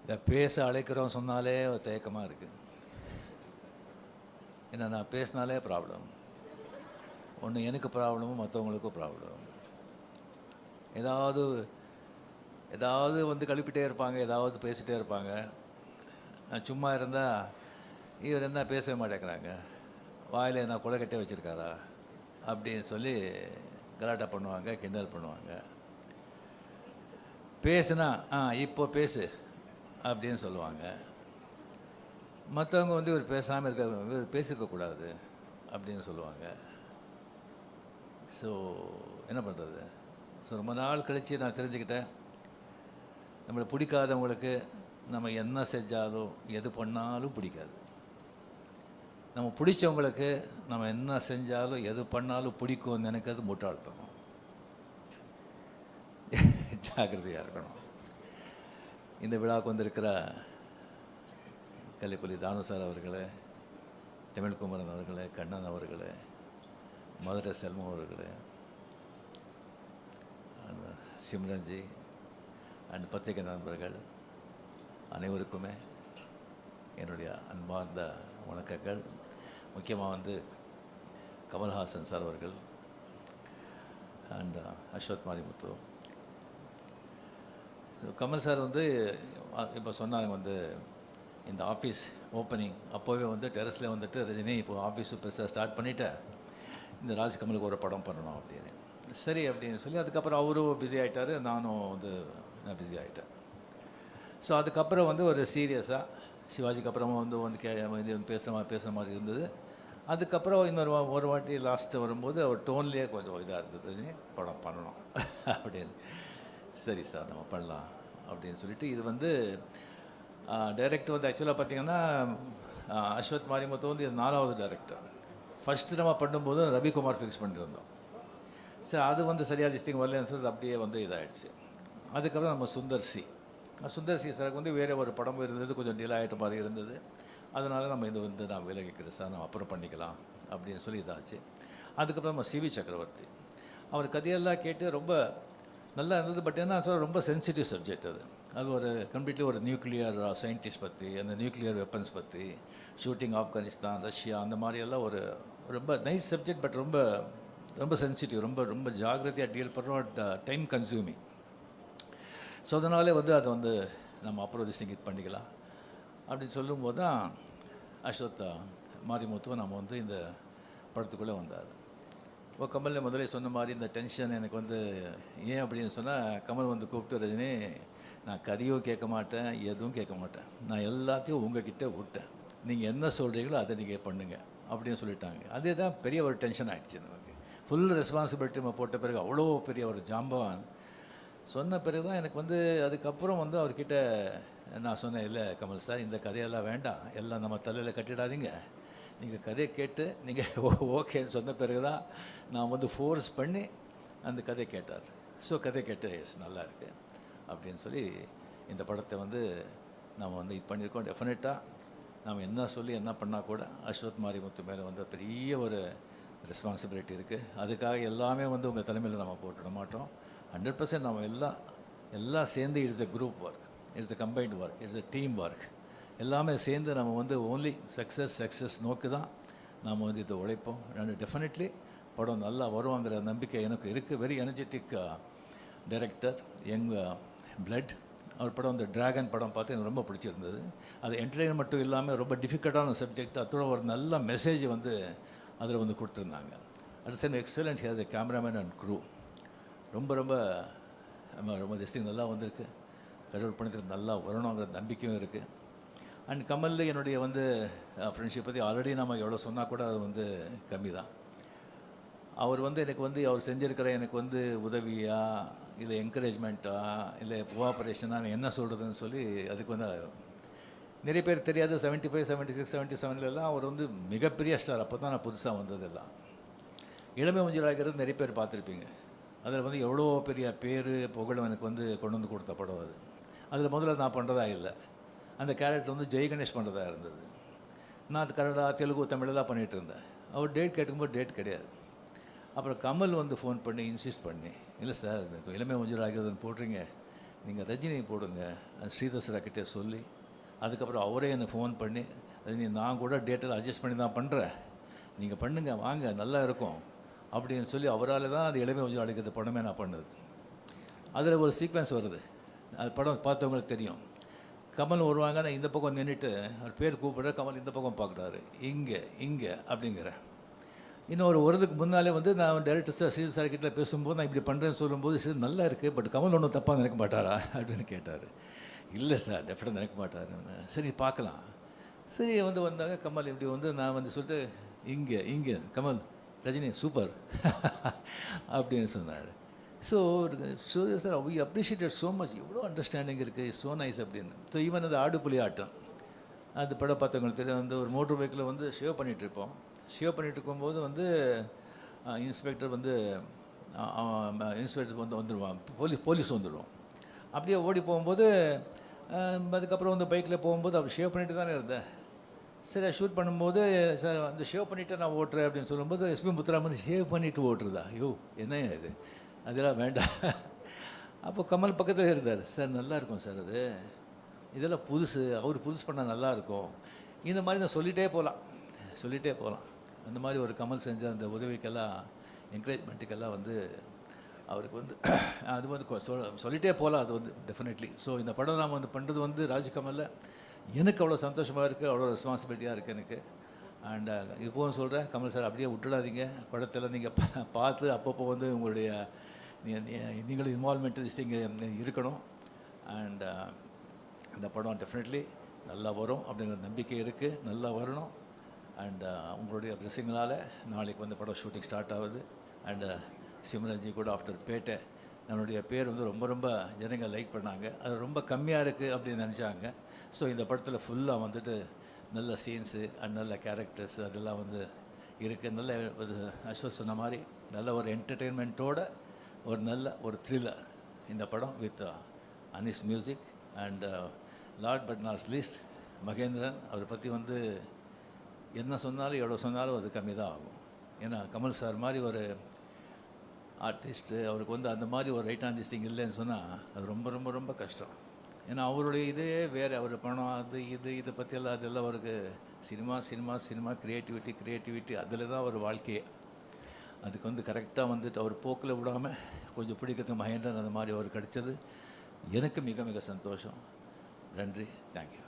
இந்த பேச அழைக்கிறோம் சொன்னாலே ஒரு தயக்கமாக இருக்குது. ஏன்னா நான் பேசினாலே ப்ராப்ளம். ஒன்று எனக்கு ப்ராப்ளமும் மற்றவங்களுக்கும் ப்ராப்ளம். ஏதாவது ஏதாவது வந்து கழுப்பிட்டே இருப்பாங்க, ஏதாவது பேசிகிட்டே இருப்பாங்க. நான் சும்மா இருந்தால் இவர் என்ன பேசவே மாட்டேங்கிறாங்க, வாயில் என்ன குலக்கட்டே வச்சுருக்காரா அப்படின்னு சொல்லி கலாட்டா பண்ணுவாங்க, கிண்டல் பண்ணுவாங்க. பேசுனா இப்போ பேசு அப்படின்னு சொல்லுவாங்க. மற்றவங்க வந்து இவர் பேசாமல் இவர் பேசியிருக்கக்கூடாது அப்படின்னு சொல்லுவாங்க. ஸோ என்ன பண்ணுறது? ஸோ ரொம்ப நாள் கழித்து நான் தெரிஞ்சுக்கிட்டேன், நம்மளை பிடிக்காதவங்களுக்கு நம்ம என்ன செஞ்சாலும் எது பண்ணாலும் பிடிக்காது. நம்ம பிடிச்சவங்களுக்கு நம்ம என்ன செஞ்சாலும் எது பண்ணாலும் பிடிக்கும்னு நினைக்கிறது முட்டாள்தனம். ஜாக்கிரதையாக இருக்கணும். இந்த விழாவுக்கு வந்திருக்கிற கலைப்புலி தானு சார் அவர்களே, தமிழ்குமரன் அவர்களே, கண்ணன் அவர்களே, மதுரை செல்வம் அவர்களே, சிம்ரன்ஜி அண்ட் பத்திரிகை நண்பர்கள் அனைவருக்குமே என்னுடைய அன்பார்ந்த வணக்கங்கள். முக்கியமாக வந்து கமல்ஹாசன் சார் அவர்கள் அண்ட் அஸ்வத் மாரிமுத்து. கமல் சார் வந்து இப்போ சொன்னாங்க வந்து இந்த ஆஃபீஸ் ஓப்பனிங் அப்போவே வந்து டெரஸில் வந்துட்டு ரஜினி இப்போ ஆஃபீஸ் பெருசாக ஸ்டார்ட் பண்ணிவிட்டேன், இந்த ராஜ்கமலுக்கு ஒரு படம் பண்ணணும் அப்படின்னு. சரி அப்படின்னு சொல்லி அதுக்கப்புறம் அவரும் பிஸி ஆகிட்டார், நானும் வந்து நான் பிஸி ஆகிட்டேன். ஸோ அதுக்கப்புறம் வந்து ஒரு சீரியஸாக சிவாஜிக்கு அப்புறமா வந்து பேசுகிற மாதிரி இருந்தது. அதுக்கப்புறம் ஒரு வாட்டி லாஸ்ட்டு வரும்போது அவர் டோன்லேயே கொஞ்சம் இதாக இருந்தது, படம் பண்ணணும் அப்படின்னு. சரி சார் நம்ம பண்ணலாம் அப்படின்னு சொல்லிட்டு இது வந்து டைரக்டர் வந்து ஆக்சுவலாக பார்த்திங்கன்னா அஸ்வத் மாரிமுத்து வந்து இது 4வது டைரக்டர். ஃபஸ்ட்டு நம்ம பண்ணும்போது ரவிக்குமார் ஃபிக்ஸ் பண்ணியிருந்தோம். சரி அது வந்து சரியாக திஸ்திங் வரலன்னு சொல்லி அப்படியே வந்து இதாகிடுச்சு. அதுக்கப்புறம் நம்ம சுந்தர் சி சாருக்கு வந்து வேறு ஒரு படம் இருந்தது, கொஞ்சம் டிலே ஆகிட்ட மாதிரி இருந்தது. அதனால் நம்ம இது வந்து நான் விலகிக்கிறேன் சார், நம்ம அப்புறம் பண்ணிக்கலாம் அப்படின்னு சொல்லி இதாச்சு. அதுக்கப்புறம் நம்ம சிவி சக்கரவர்த்தி, அவர் கதையெல்லாம் கேட்டு ரொம்ப நல்லா இருந்தது. பட் என்ன சொல்ல, ரொம்ப சென்சிட்டிவ் சப்ஜெக்ட் அது ஒரு கம்ப்ளீட்லி ஒரு நியூக்ளியர் சயின்டிஸ்ட் பற்றி, அந்த நியூக்ளியர் வெப்பன்ஸ் பற்றி, ஷூட்டிங் ஆப்கானிஸ்தான், ரஷ்யா, அந்த மாதிரியெல்லாம் ஒரு ரொம்ப நைஸ் சப்ஜெக்ட். பட் ரொம்ப ரொம்ப சென்சிட்டிவ், ரொம்ப ரொம்ப ஜாகிரதையாக டீல் பண்ணுறோம், டைம் கன்சியூமிங். ஸோ அதனாலே வந்து அதை வந்து நம்ம அப்புறம் இது பண்ணிக்கலாம் அப்படின்னு சொல்லும்போது தான் அஸ்வத் மாரிமுத்துவை நம்ம வந்து இந்த படத்துக்குள்ளே வந்தார். இப்போ கமலில் முதலே சொன்ன மாதிரி இந்த டென்ஷன் எனக்கு வந்து ஏன் அப்படின்னு சொன்னால், கமல் வந்து கூப்பிட்டு ரஜினி நான் கதையும் கேட்க மாட்டேன், எதுவும் கேட்க மாட்டேன், நான் எல்லாத்தையும் உங்ககிட்ட விட்டேன், நீங்கள் என்ன சொல்கிறீங்களோ அதை நீங்கள் பண்ணுங்கள் அப்படின்னு சொல்லிட்டாங்க. அதே தான் பெரிய ஒரு டென்ஷன் ஆகிடுச்சு நமக்கு. ஃபுல் ரெஸ்பான்சிபிலிட்டி நம்ம போட்ட பிறகு அவ்வளோ பெரிய ஒரு ஜாம்பவான் சொன்ன பிறகு தான் எனக்கு வந்து அதுக்கப்புறம் வந்து அவர்கிட்ட நான் சொன்னேன், இல்லை கமல் சார் இந்த கதையெல்லாம் வேண்டாம், எல்லாம் நம்ம தலையில் கட்டிடாதீங்க, நீங்கள் கதையை கேட்டு நீங்கள் ஓகேன்னு சொன்ன பிறகு தான் நான் வந்து ஃபோர்ஸ் பண்ணி அந்த கதையை கேட்டார். ஸோ கதை கேட்டு நல்லா இருக்குது அப்படின்னு சொல்லி இந்த படத்தை வந்து நம்ம வந்து இது பண்ணியிருக்கோம். டெஃபினட்டாக நம்ம என்ன சொல்லி என்ன பண்ணால் கூட அஸ்வத் மாரிமுத்து மேலே வந்து பெரிய ஒரு ரெஸ்பான்சிபிலிட்டி இருக்குது. அதுக்காக எல்லாமே வந்து உங்கள் தலைமையில் நம்ம போட்டுட மாட்டோம். 100% நம்ம எல்லாம் சேர்ந்து it's a group work, it's a combined work, it's a team work. எல்லாமே சேர்ந்து நம்ம வந்து ஓன்லி சக்ஸஸ் நோக்கி தான் நாம் வந்து இதை உழைப்போம். டெஃபினெட்லி படம் நல்லா வருவாங்கிற நம்பிக்கை எனக்கு இருக்குது. Very energetic director, young blood. அவர் படம் அந்த டிராகன் படம் பார்த்து எனக்கு ரொம்ப பிடிச்சிருந்தது. அது என்டர்டெயின்மெண்ட் மட்டும் இல்லாமல் ரொம்ப டிஃபிகல்ட்டான சப்ஜெக்ட், அதோட ஒரு நல்ல மெசேஜ் வந்து அதில் வந்து கொடுத்துருந்தாங்க. At same excellent has a cameraman and crew. ரொம்ப ரொம்ப ரொம்ப திஸ்டிங் நல்லா வந்திருக்கு. கடவுள் பணத்தில் நல்லா வரணுங்கிற நம்பிக்கையும் இருக்குது. அண்ட் கமல் என்னுடைய வந்து ஃப்ரெண்ட்ஷிப் பற்றி ஆல்ரெடி நம்ம எவ்வளோ சொன்னால் கூட அது வந்து கம்மி தான். அவர் வந்து எனக்கு வந்து அவர் செஞ்சுருக்கிற எனக்கு வந்து உதவியா இல்லை என்கரேஜ்மெண்ட்டா இல்லை கோஆப்ரேஷனாக என்ன சொல்கிறதுன்னு சொல்லி அதுக்கு வந்து நிறைய பேர் தெரியாது. 75, 76, 77 அவர் வந்து மிகப்பெரிய ஸ்டார். அப்போ தான் நான் புதுசாக வந்ததெல்லாம். இளமை மஞ்சளாகிறது நிறைய பேர் பார்த்துருப்பீங்க. அதில் வந்து எவ்வளோ பெரிய பேர் புகழும் எனக்கு வந்து கொண்டு வந்து கொடுத்த படம் அது. அதில் முதல்ல நான் பண்ணுறதா இல்லை, அந்த கேரக்டர் வந்து ஜெய் கணேஷ் பண்ணுறதா இருந்தது. நான் அது கன்னடா, தெலுங்கு, தமிழ் தான் பண்ணிகிட்டு இருந்தேன். அவர் டேட் கேட்கும்போது டேட் கிடையாது. அப்புறம் கமல் வந்து ஃபோன் பண்ணி இன்சிஸ்ட் பண்ணி, இல்லை சார் இளமை மஞ்சள் ஆகிறதுன்னு போடுறீங்க, நீங்கள் ரஜினி போடுங்க, ஸ்ரீதர் சார்கிட்டே சொல்லி, அதுக்கப்புறம் அவரே என்னை ஃபோன் பண்ணி, ரஜினி நான் கூட டேட்டெல்லாம் அட்ஜஸ்ட் பண்ணி தான் பண்ணுறேன், நீங்கள் பண்ணுங்கள் வாங்க நல்லா இருக்கும் அப்படின்னு சொல்லி அவரால் தான் அது இளமை கொஞ்சம் அழைக்கிற படமே நான் பண்ணது. அதில் ஒரு சீக்வன்ஸ் வருது, அது படம் பார்த்தவங்களுக்கு தெரியும். கமல் வருவாங்க, நான் இந்த பக்கம் நின்றுட்டு அவர் பேர் கூப்பிட்ற, கமல் இந்த பக்கம் பார்க்குறாரு, இங்கே இங்கே அப்படிங்கிற. இன்னும் ஒரு வருதுக்கு முன்னாலே வந்து நான் டைரக்டர் சார் ஸ்ரீதர் சார்கிட்ட பேசும்போது நான் இப்படி பண்ணுறேன்னு சொல்லும்போது, சரி நல்லா இருக்குது, பட் கமல் ஒன்றும் தப்பாக நினைக்க மாட்டாரா அப்படின்னு கேட்டார். இல்லை சார் டெஃபினட்டாக நினைக்க மாட்டார். சரி பார்க்கலாம். சரி வந்தாங்க கமல் இப்படி நான் சொல்லிட்டு இங்கே இங்கே கமல் ரஜினி சூப்பர் அப்படின்னு சொன்னார். So Suriya sir we appreciated so much, எவ்வளோ அண்டர்ஸ்டாண்டிங் இருக்குது, ஸோ நைஸ் அப்படின்னு. ஸோ ஈவன் அந்த ஆடுபுலி ஆட்டம், அது படம் பார்த்தவங்களுக்கு தெரியும். ஒரு மோட்டர் பைக்கில் ஷேவ் பண்ணிகிட்ருப்போம். ஷேவ் பண்ணிகிட்டு இருக்கும்போது இன்ஸ்பெக்டர் இன்ஸ்பெக்டர் வந்துடுவான், போலீஸ் வந்துடுவோம். அப்படியே ஓடி போகும்போது அதுக்கப்புறம் பைக்கில் போகும்போது அவர் ஷேவ் பண்ணிட்டு தானே இருந்தேன். சரி ஷூட் பண்ணும்போது சார் அந்த ஷேவ் பண்ணிவிட்டு நான் ஓட்டுறேன் அப்படின்னு சொல்லும்போது எஸ்பி முத்துராமன் ஷேவ் பண்ணிவிட்டு ஓட்டுறதா, ஐயோ என்ன இது, அதெல்லாம் வேண்டாம். அப்போ கமல் பக்கத்தில் இருந்தார். சார் நல்லாயிருக்கும் சார், அது இதெல்லாம் புதுசு, அவர் புதுசு பண்ணால் நல்லாயிருக்கும். இந்த மாதிரி நான் சொல்லிகிட்டே போகலாம். அந்த மாதிரி ஒரு கமல் செஞ்ச அந்த உதவிக்கெல்லாம் என்கரேஜ்மெண்ட்டுக்கெல்லாம் அவருக்கு அது சொல்லிகிட்டே போகலாம். அது டெஃபினெட்லி. ஸோ இந்த படம் நாம் பண்ணுறது ராஜ்கமலில் எனக்கு அவ்வளோ சந்தோஷமாக இருக்குது, அவ்வளோ ரெஸ்பான்சிபிலிட்டியாக இருக்குது எனக்கு. அண்ட் இப்போவும் சொல்கிறேன், கமல் சார் அப்படியே விட்டுடாதீங்க, படத்தில் நீங்கள் பார்த்து அப்பப்போ உங்களுடைய நீங்களும் இன்வால்மெண்ட் இங்கே இருக்கணும். அண்ட் இந்த படம் டெஃபினெட்லி நல்லா வரும் அப்படிங்கிற நம்பிக்கை இருக்குது, நல்லா வரணும். அண்ட் உங்களுடைய பிளெஸிங்களால் நாளைக்கு படம் ஷூட்டிங் ஸ்டார்ட் ஆகுது. அண்டு சிம்ரன்ஜி கூட ஆஃப்டர் பேட்டை என்னுடைய பேர் ரொம்ப ரொம்ப ஜனங்கள் லைக் பண்ணாங்க. அது ரொம்ப கம்மியாக இருக்குது அப்படின்னு நினச்சாங்க. ஸோ இந்த படத்தில் ஃபுல்லாக நல்ல சீன்ஸு அண்ட் நல்ல கேரக்டர்ஸ் அதெல்லாம் இருக்குது. நல்ல ஒரு அஸ்வத் சொன்ன மாதிரி நல்ல ஒரு என்டர்டெயின்மெண்ட்டோட நல்ல ஒரு த்ரில்லர் இந்த படம் with Anis music. And last but not least Mahendran, அவரை பற்றி என்ன சொன்னாலும் எவ்வளோ சொன்னாலும் அது கம்மி தான் ஆகும். ஏன்னா கமல் சார் மாதிரி ஒரு ஆர்டிஸ்ட்டு அவருக்கு அந்த மாதிரி ஒரு ரைட் ஆன் திஸ் திங் இல்லைன்னு சொன்னால் அது ரொம்ப ரொம்ப ரொம்ப கஷ்டம். ஏன்னா அவருடைய இதே வேறு, அவர் பணம் அது இதை பற்றியெல்லாம் அதெல்லாம் அவருக்கு சினிமா க்ரியேட்டிவிட்டி அதில் தான் ஒரு வாழ்க்கையே. அதுக்கு கரெக்டாக அவர் போக்கில் விடாமல் கொஞ்சம் பிடிக்கிறதுக்கு மகேந்திரன் அந்த மாதிரி அவர் கிடைச்சது எனக்கு மிக மிக சந்தோஷம். நன்றி, தேங்க்யூ.